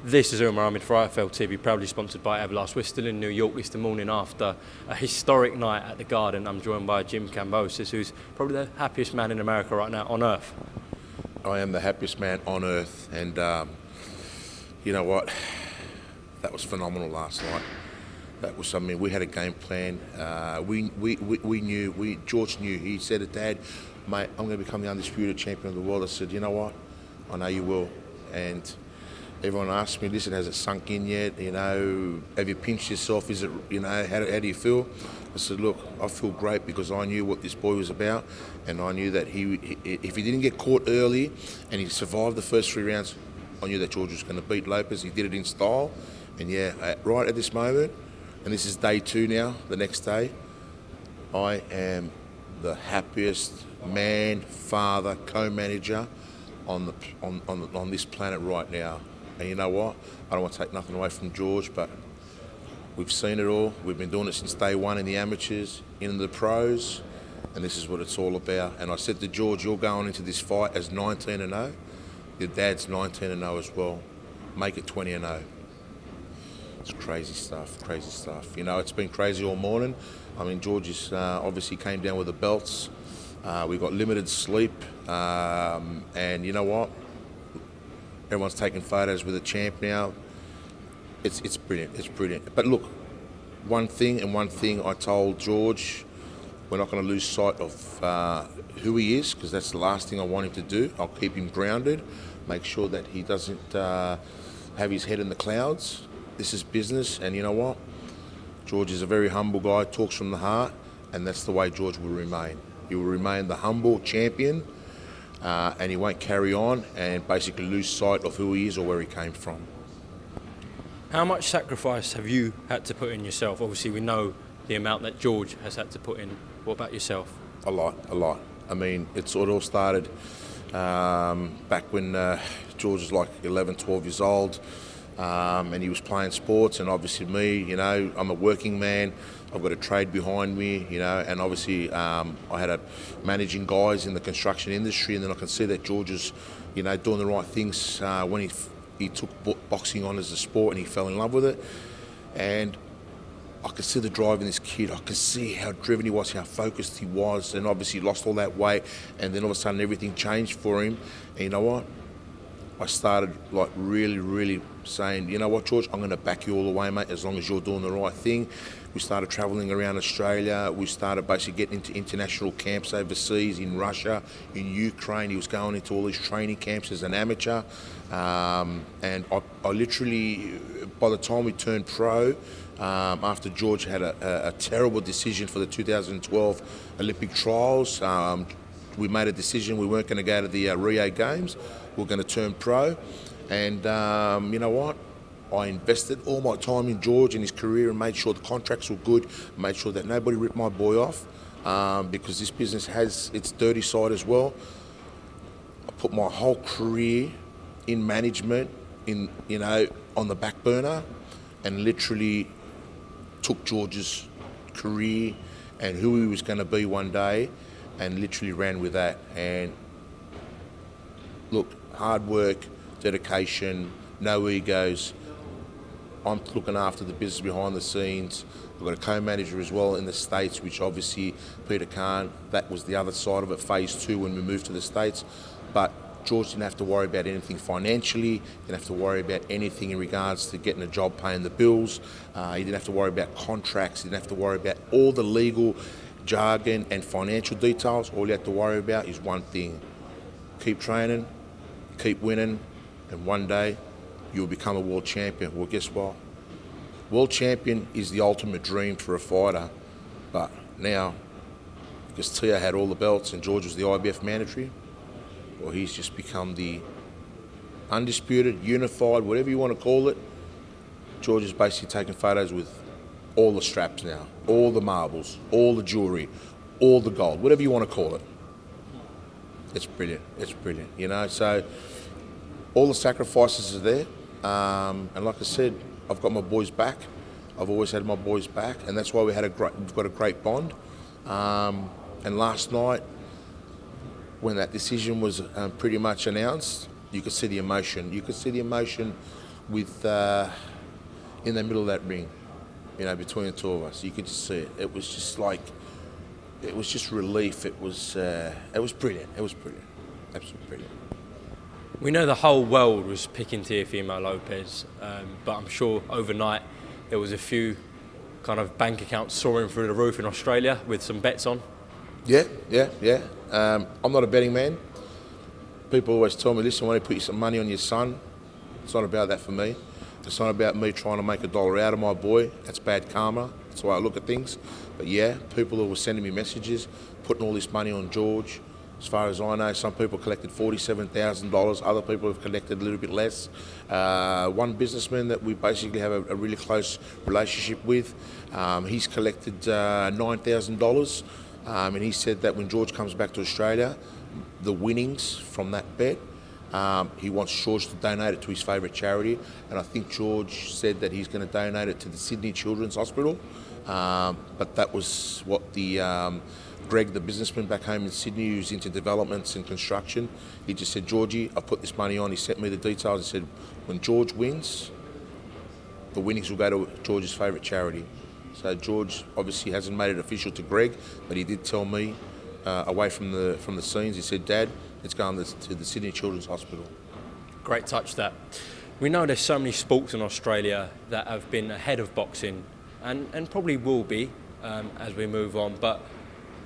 This is Umar Ahmed for IFL TV, proudly sponsored by Everlast. We're still in New York. It's the morning after a historic night at the Garden. I'm joined by Jim Kambosos, who's probably the happiest man in America right now on earth. I am the happiest man on earth, and you know what? That was phenomenal last night. That was something. We had a game plan. We knew. George knew. He said it, Dad, mate, I'm going to become the undisputed champion of the world. I said, you know what? I know you will. And everyone asked me, listen, has it sunk in yet? You know, have you pinched yourself? Is it, you know, how do you feel? I said, look, I feel great because I knew what this boy was about, and I knew that if he didn't get caught early and he survived the first 3 rounds, I knew that George was going to beat Lopez. He did it in style. And yeah, right at this moment, and this is day 2 now, the next day, I am the happiest man, father, co-manager on this planet right now. And you know what? I don't want to take nothing away from George, but we've seen it all. We've been doing it since day 1 in the amateurs, in the pros, and this is what it's all about. And I said to George, you're going into this fight as 19-0. Your dad's 19-0 as well. Make it 20-0. It's crazy stuff. You know, it's been crazy all morning. I mean, George is, obviously came down with the belts. We got limited sleep. And you know what? Everyone's taking photos with the champ now. It's brilliant. But look, one thing I told George, we're not going to lose sight of who he is, because that's the last thing I want him to do. I'll keep him grounded, make sure that he doesn't have his head in the clouds. This is business, and you know what? George is a very humble guy, talks from the heart, and that's the way George will remain. He will remain the humble champion, and he won't carry on and basically lose sight of who he is or where he came from. How much sacrifice have you had to put in yourself? Obviously, we know the amount that George has had to put in. What about yourself? A lot. I mean, it all started back when George was like 11, 12 years old, and he was playing sports, and obviously me, you know, I'm a working man. I've got a trade behind me, you know, and obviously I had managing guys in the construction industry, and then I can see that George is, you know, doing the right things when he took boxing on as a sport and he fell in love with it. And I could see the drive in this kid. I could see how driven he was, how focused he was, and obviously he lost all that weight, and then all of a sudden everything changed for him. And you know what? I started like really saying, you know what, George, I'm going to back you all the way, mate, as long as you're doing the right thing. We started travelling around Australia. We started basically getting into international camps overseas, in Russia, in Ukraine. He was going into all these training camps as an amateur. And I literally, by the time we turned pro, after George had a terrible decision for the 2012 Olympic trials, we made a decision we weren't going to go to the Rio Games. We were going to turn pro. And you know what? I invested all my time in George and his career and made sure the contracts were good, made sure that nobody ripped my boy off, because this business has its dirty side as well. I put my whole career in management, on the back burner, and literally took George's career and who he was going to be one day and literally ran with that. And look, hard work, dedication, no egos. I'm looking after the business behind the scenes. We've got a co-manager as well in the States, which obviously Peter Khan, that was the other side of it, phase 2 when we moved to the States. But George didn't have to worry about anything financially, didn't have to worry about anything in regards to getting a job, paying the bills. He didn't have to worry about contracts, he didn't have to worry about all the legal jargon and financial details. All you have to worry about is one thing: keep training, keep winning, and one day you'll become a world champion. Well, guess what? World champion is the ultimate dream for a fighter. But now, because Tia had all the belts and George was the IBF mandatory, well, he's just become the undisputed, unified, whatever you want to call it. George is basically taking photos with all the straps now, all the marbles, all the jewellery, all the gold, whatever you want to call it. It's brilliant, you know. So all the sacrifices are there. And like I said, I've got my boys back. I've always had my boys back, and that's why we've got a great bond. And last night, when that decision was pretty much announced, you could see the emotion. You could see the emotion with in the middle of that ring, between the two of us. You could just see it. It was just relief. It was brilliant. It was brilliant. Absolutely brilliant. We know the whole world was picking Teofimo Lopez, but I'm sure overnight there was a few kind of bank accounts soaring through the roof in Australia with some bets on. Yeah. I'm not a betting man. People always tell me, listen, why don't you put some money on your son? It's not about that for me. It's not about me trying to make $1 out of my boy. That's bad karma. That's the way I look at things. But yeah, people who were sending me messages, putting all this money on George. As far as I know, some people collected $47,000. Other people have collected a little bit less. One businessman that we basically have a really close relationship with, he's collected $9,000. And he said that when George comes back to Australia, the winnings from that bet, he wants George to donate it to his favourite charity. And I think George said that he's going to donate it to the Sydney Children's Hospital. But that was what the Greg, the businessman back home in Sydney, who's into developments and construction, he just said, Georgie, I put this money on. He sent me the details. He said, when George wins, the winnings will go to George's favourite charity. So George obviously hasn't made it official to Greg, but he did tell me away from the scenes. He said, Dad, it's going to the Sydney Children's Hospital. Great touch, that. We know there's so many sports in Australia that have been ahead of boxing and probably will be as we move on. But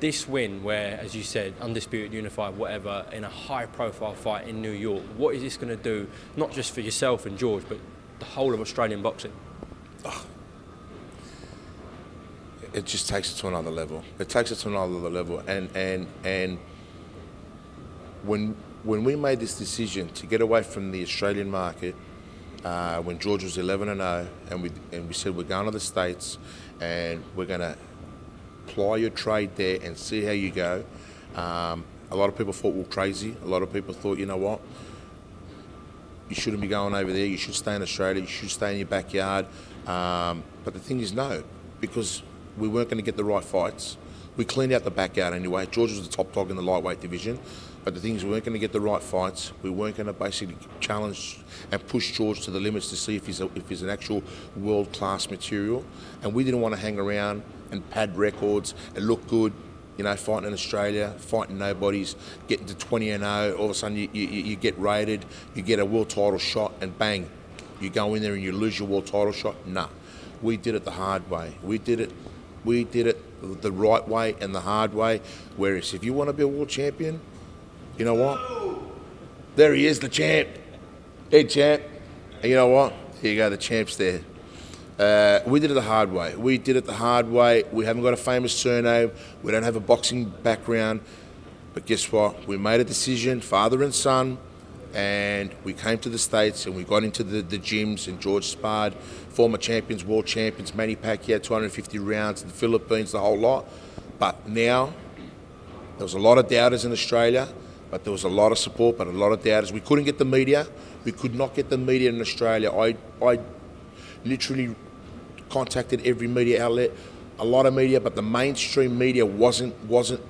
this win, where, as you said, undisputed, unified, whatever, in a high-profile fight in New York, what is this going to do, not just for yourself and George, but the whole of Australian boxing? It just takes it to another level. It takes it to another level. And when we made this decision to get away from the Australian market, when George was 11-0, and we said we're going to the States and we're going to ply your trade there and see how you go. A lot of people thought we were crazy. A lot of people thought, you know what, you shouldn't be going over there. You should stay in Australia. You should stay in your backyard. But the thing is, no, because we weren't going to get the right fights. We cleaned out the backyard anyway. George was the top dog in the lightweight division. But the thing is, we weren't going to get the right fights. We weren't going to basically challenge and push George to the limits to see if he's an actual world-class material. And we didn't want to hang around and pad records and look good, fighting in Australia, fighting nobodies, getting to 20-0. All of a sudden, you get raided, you get a world title shot, and bang, you go in there and you lose your world title shot. Nah, we did it the hard way. We did it the right way and the hard way. Whereas if you want to be a world champion, you know what? There he is, the champ. Hey, champ. And you know what? Here you go, the champ's there. We did it the hard way. We haven't got a famous surname. We don't have a boxing background. But guess what? We made a decision, father and son, and we came to the States and we got into the gyms, and George sparred former champions, world champions, Manny Pacquiao, 250 rounds, the Philippines, the whole lot. But now, there was a lot of doubters in Australia, but there was a lot of support, but a lot of doubters. We couldn't get the media. We could not get the media in Australia. I literally contacted every media outlet, a lot of media, but the mainstream media wasn't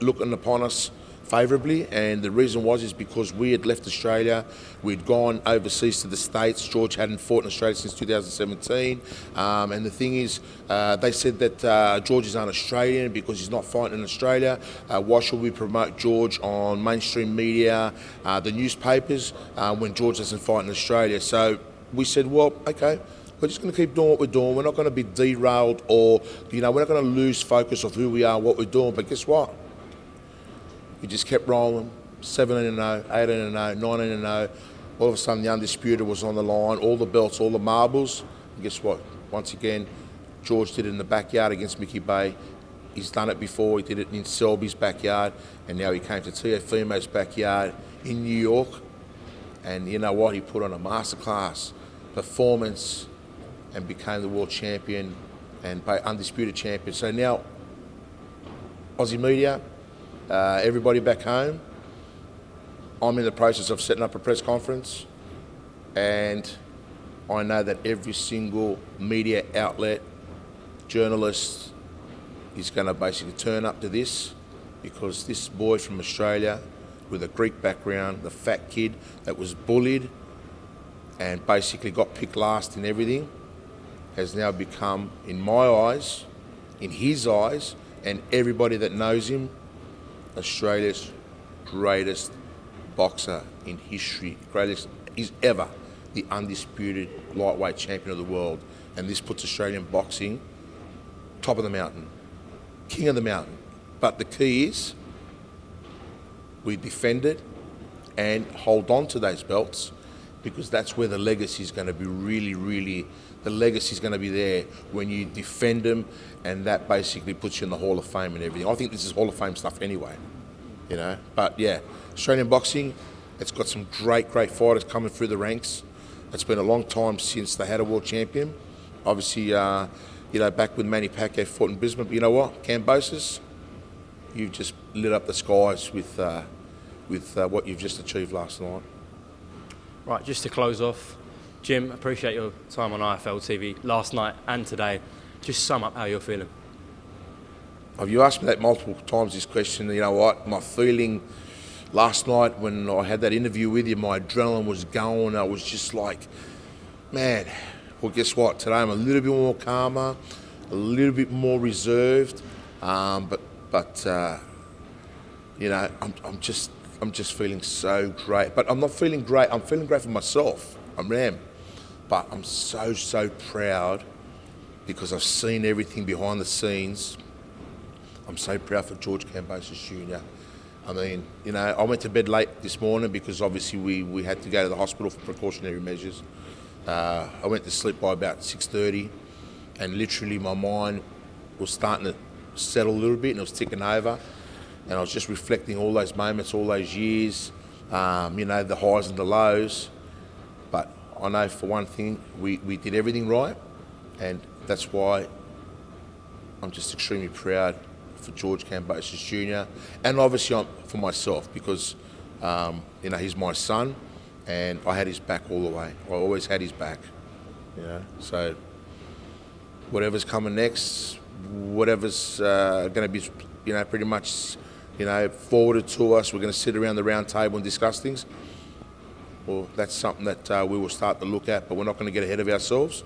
looking upon us favourably, and the reason is because we had left Australia, we'd gone overseas to the States. George hadn't fought in Australia since 2017, and the thing is, they said that George is un-Australian because he's not fighting in Australia. Why should we promote George on mainstream media, the newspapers, when George doesn't fight in Australia? So we said, well, okay, we're just going to keep doing what we're doing. We're not going to be derailed, or we're not going to lose focus of who we are, what we're doing. But guess what? We just kept rolling, 17-0, 18-0, 19-0. All of a sudden, the Undisputed was on the line, all the belts, all the marbles. And guess what? Once again, George did it in the backyard against Mickey Bay. He's done it before. He did it in Selby's backyard, and now he came to Teofimo's backyard in New York. And you know what? He put on a masterclass performance and became the world champion and undisputed champion. So now, Aussie media, everybody back home, I'm in the process of setting up a press conference, and I know that every single media outlet, journalist, is going to basically turn up to this, because this boy from Australia with a Greek background, the fat kid that was bullied and basically got picked last in everything, has now become, in my eyes, in his eyes, and everybody that knows him, Australia's greatest boxer in history, greatest is ever, the undisputed lightweight champion of the world. And this puts Australian boxing top of the mountain, king of the mountain. But the key is we defend it and hold on to those belts, because that's where the legacy is going to be really, the legacy is going to be there when you defend them, and that basically puts you in the Hall of Fame and everything. I think this is Hall of Fame stuff anyway, you know. But yeah, Australian boxing, it's got some great fighters coming through the ranks. It's been a long time since they had a world champion. Obviously, you know, back when Manny Pacquiao fought in Brisbane. But you know what, Kambosos, you've just lit up the skies with what you've just achieved last night. Right, just to close off, Jim, appreciate your time on IFL TV last night and today. Just sum up how you're feeling. You asked me that multiple times, this question. You know what, my feeling last night when I had that interview with you, my adrenaline was going. I was just like, man, well, guess what? Today I'm a little bit more calmer, a little bit more reserved, but you know, I'm just feeling so great. But I'm not feeling great. I'm feeling great for myself. I am. But I'm so proud because I've seen everything behind the scenes. I'm so proud for George Kambosos Jr. I mean, you know, I went to bed late this morning because obviously we had to go to the hospital for precautionary measures. I went to sleep by about 6:30, and literally my mind was starting to settle a little bit, and it was ticking over. And I was just reflecting all those moments, all those years, you know, the highs and the lows. But I know for one thing, we did everything right, and that's why I'm just extremely proud for George Kambosos Jr. And obviously I'm for myself because, you know, he's my son, and I had his back all the way. I always had his back, you know. So whatever's coming next, whatever's going to be, you know, pretty much, you know, forwarded to us, we're going to sit around the round table and discuss things. Well, that's something that we will start to look at, but we're not going to get ahead of ourselves.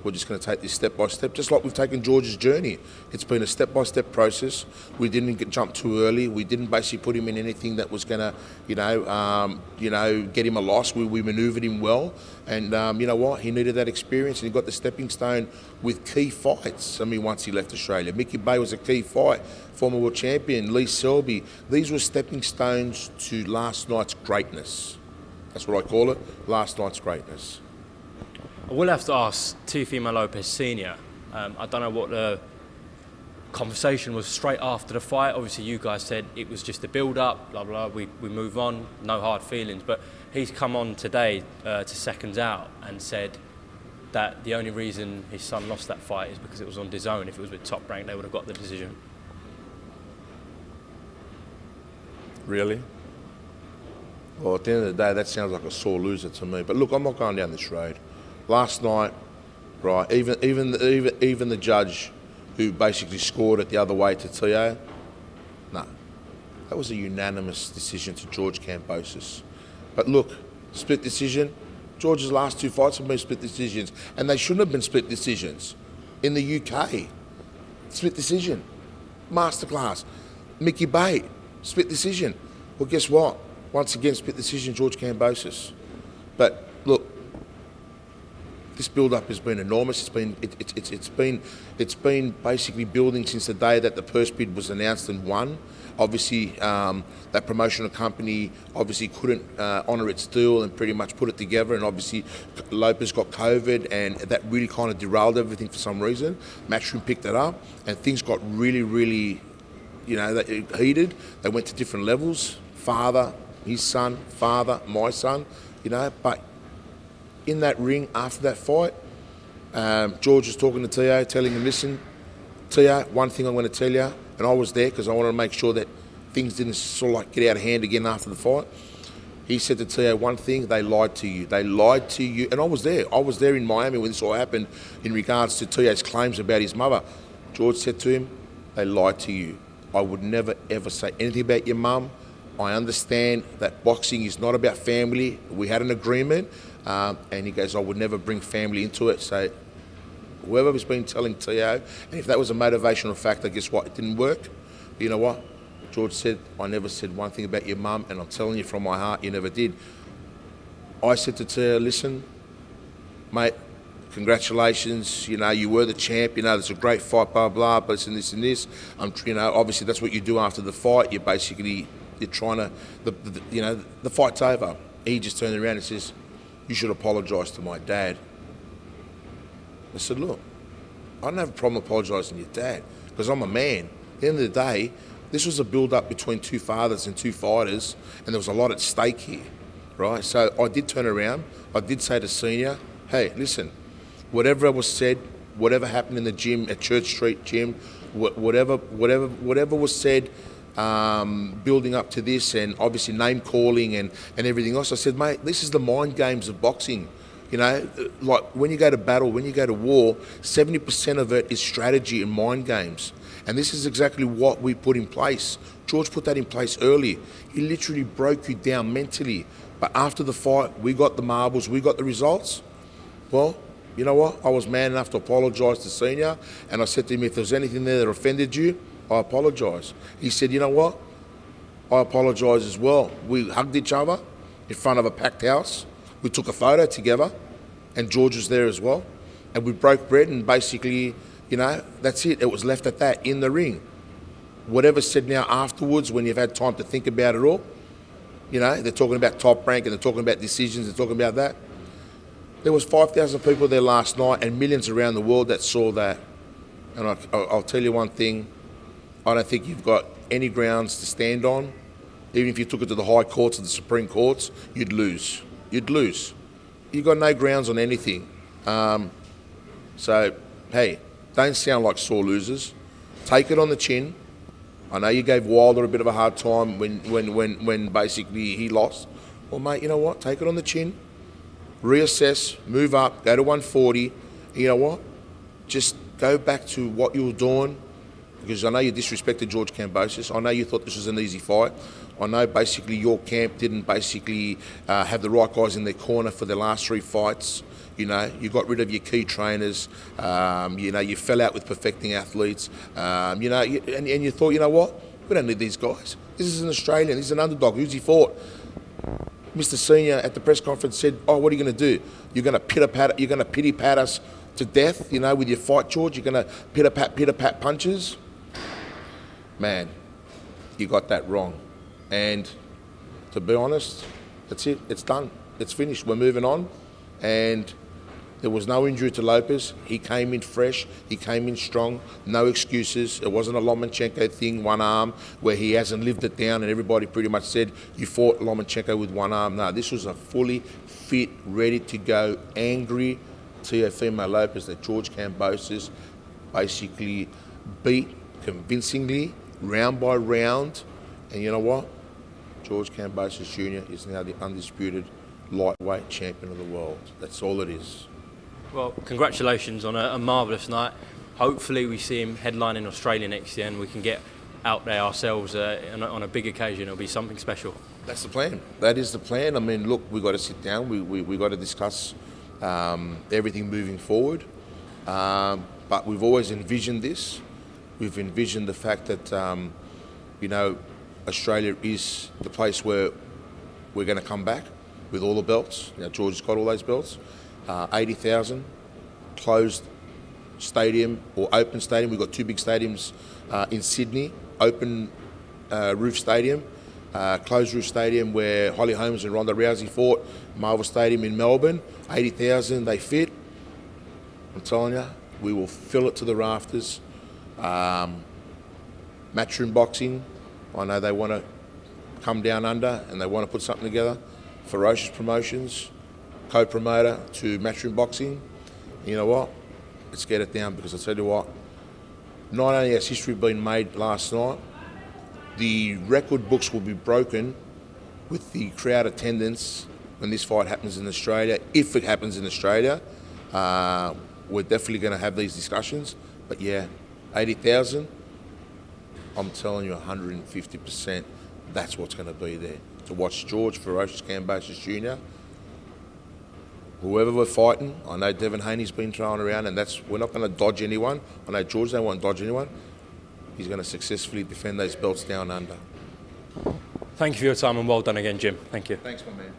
We're just going to take this step by step, just like we've taken George's journey. It's been a step-by-step process. We didn't jump too early. We didn't basically put him in anything that was going to, you know, get him a loss. We manoeuvred him well, and you know what? He needed that experience, and he got the stepping stone with key fights. I mean, once he left Australia, Mickey Bay was a key fight. Former world champion Lee Selby. These were stepping stones to last night's greatness. That's what I call it. Last night's greatness. I will have to ask Teofimo Lopez Sr. I don't know what the conversation was straight after the fight. Obviously, you guys said it was just a build-up, blah, blah, we move on, no hard feelings. But he's come on today to Seconds Out and said that the only reason his son lost that fight is because it was on Dazn. If it was with Top Rank, they would have got the decision. Really? Well, at the end of the day, that sounds like a sore loser to me. But look, I'm not going down this road. Last night, right, even the judge who basically scored it the other way to Teo, no, that was a unanimous decision to George Kambosos. But look, split decision. George's last two fights have been split decisions, and they shouldn't have been split decisions. In the UK, split decision, masterclass. Mickey Bay, split decision. Well, guess what? Once again, split decision, George Kambosos. But look, this build-up has been enormous. It's been basically building since the day that the purse bid was announced and won. Obviously, that promotional company obviously couldn't honour its deal and pretty much put it together. And obviously, Lopez got COVID, and that really kind of derailed everything for some reason. Matchroom picked it up, and things got really, you know, heated. They went to different levels. Father, his son, father, my son, you know, but in that ring after that fight, George was talking to Teo, telling him, listen, Teo, one thing I'm going to tell you, and I was there because I wanted to make sure that things didn't sort of like get out of hand again after the fight. He said to Teo, one thing, they lied to you. They lied to you. And I was there. I was there in Miami when this all happened in regards to Teo's claims about his mother. George said to him, they lied to you. I would never, ever say anything about your mum. I understand that boxing is not about family. We had an agreement, and he goes, I would never bring family into it. So whoever has been telling Tio, and if that was a motivational factor, guess what? It didn't work. But you know what? George said, I never said one thing about your mum, and I'm telling you from my heart, you never did. I said to Tio, listen, mate, congratulations, you were the champ, there's a great fight, blah, blah, but it's this and this. Obviously that's what you do after the fight. You're trying to, the fight's over. He just turned around and says, you should apologise to my dad. I said, look, I don't have a problem apologising to your dad because I'm a man. At the end of the day, this was a build-up between two fathers and two fighters, and there was a lot at stake here, right? So I did turn around. I did say to Senior, hey, listen, whatever was said, whatever happened in the gym, at Church Street Gym, whatever was said building up to this, and obviously name-calling and everything else, I said, mate, this is the mind games of boxing. Like when you go to battle, when you go to war, 70% of it is strategy and mind games. And this is exactly what we put in place. George put that in place early. He literally broke you down mentally. But after the fight, we got the marbles, we got the results. Well, you know what? I was man enough to apologise to Senior, and I said to him, if there's anything there that offended you, I apologise. He said, you know what? I apologise as well. We hugged each other in front of a packed house. We took a photo together, and George was there as well. And we broke bread, and basically, that's it. It was left at that, in the ring. Whatever's said now afterwards, when you've had time to think about it all, they're talking about Top Rank, and they're talking about decisions, they're talking about that. There was 5,000 people there last night and millions around the world that saw that. And I'll tell you one thing, I don't think you've got any grounds to stand on. Even if you took it to the high courts and the Supreme Courts, you'd lose. You'd lose. You've got no grounds on anything. So, hey, don't sound like sore losers. Take it on the chin. I know you gave Wilder a bit of a hard time when basically he lost. Well, mate, you know what? Take it on the chin. Reassess, move up, go to 140. You know what? Just go back to what you were doing, because I know you disrespected George Kambosos. I know you thought this was an easy fight. I know basically your camp didn't basically have the right guys in their corner for the last three fights. You got rid of your key trainers. You fell out with perfecting athletes. And you thought, you know what? We don't need these guys. This is an Australian. This is an underdog. Who's he fought? Mr. Senior at the press conference said, "Oh, what are you going to do? You're going to pity pat us to death, with your fight, George. You're going to pitter pat punches." Man, you got that wrong. And to be honest, that's it. It's done. It's finished. We're moving on. And there was no injury to Lopez. He came in fresh. He came in strong. No excuses. It wasn't a Lomachenko thing, one arm, where he hasn't lived it down and everybody pretty much said, you fought Lomachenko with one arm. No, this was a fully fit, ready to go, angry Teofimo Lopez that George Kambosos basically beat convincingly, round by round. And you know what? George Kambosos Jr. is now the undisputed lightweight champion of the world. That's all it is. Well, congratulations on a marvellous night. Hopefully we see him headlining Australia next year and we can get out there ourselves on a big occasion. It'll be something special. That's the plan. That is the plan. I mean, look, we've got to sit down. We got to discuss everything moving forward. But we've always envisioned this. We've envisioned the fact that, Australia is the place where we're going to come back with all the belts. George's got all those belts. 80,000, closed stadium or open stadium. We've got two big stadiums in Sydney, open roof stadium, closed roof stadium where Holly Holmes and Ronda Rousey fought, Marvel Stadium in Melbourne. 80,000, they fit. I'm telling you, we will fill it to the rafters. Matchroom boxing, I know they want to come down under and they want to put something together. Ferocious Promotions, co-promoter to Matchroom Boxing. You know what? Let's get it down, because I tell you what, not only has history been made last night, the record books will be broken with the crowd attendance when this fight happens in Australia. If it happens in Australia, we're definitely going to have these discussions. But yeah, 80,000, I'm telling you 150%. that's what's going to be there. To watch George Ferocious Kambosos Jr., whoever we're fighting, I know Devin Haney's been thrown around, and we're not going to dodge anyone. I know George don't want to dodge anyone. He's going to successfully defend those belts down under. Thank you for your time and well done again, Jim. Thank you. Thanks, my man.